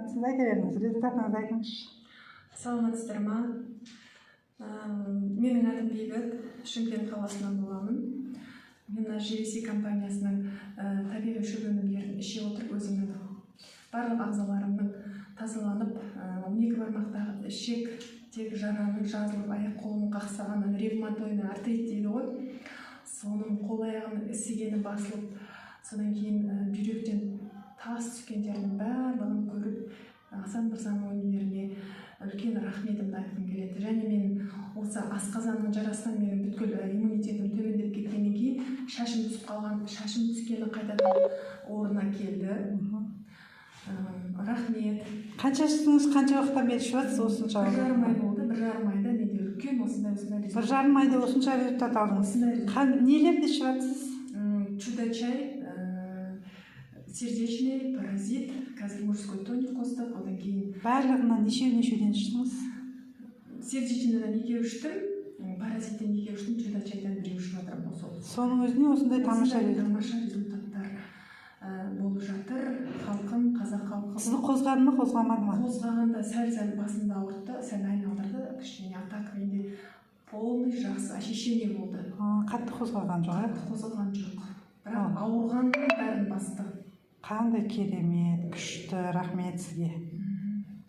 сіз айта беріңіз, результатыңызды айтыңызшы. Саламатсыздар ма? Менің атым Бейбіт, Шымкент қаласынан боламын. Мен GVC компаниясының табиғи шөп өнімдерін іше отырып, өзімнің барлық ағзаларымның тазаланып, 12 бармақтағы ішектегі жараның жазылып, аяқ қолым қақсағанын, ревматойный артрит дейді ғой. Соның қол аяғының ісігені басылып, содан кейін бүйректен тас түскендердің барлығын көріп, Асан Мырзаның өнімдеріне үлкен рахметімді айтқым келеді. Және мен осы асқазанның жарасынан менің бүткіл иммунитетім төмендеп кеткеннен кейін шашым түсіп қалған, шашым түскені қайтадан орнына келді. Рахмет. Қанша іштіңіз, қанша уақыттан бері ішіп жатсыз осынша? 1,5 ай болды. 1,5 айда менде үлкен осындай результат. 1,5 айда осынша результат алдыңыз. Нелерді ішіп жатсыз? Чудо-чай, сердечный, паразит, қазір мужской тоник қостық, одан кейін. Барлығынан нешеуден іштіңіз? Сердечныйдан 2 іштім, паразиттен 2 іштім, чудо-чайдан 1 ішіп жатырмын. Соның өзіне осындай тамаша результаттар болып жатыр. Халқым, қазақ халқым. Сізді қозғады ма, қозғамады ма? Қозғағанда сәл басында ауыртты, сәл айналдырды, кішкене атак менде полный жақсы ощущение болды. Қатты қозғалған жоқ? Қатты қозғалған жоқ. Бірақ ауырғанның бәрін басты. Қандай керемет, күшті, рахмет сізге.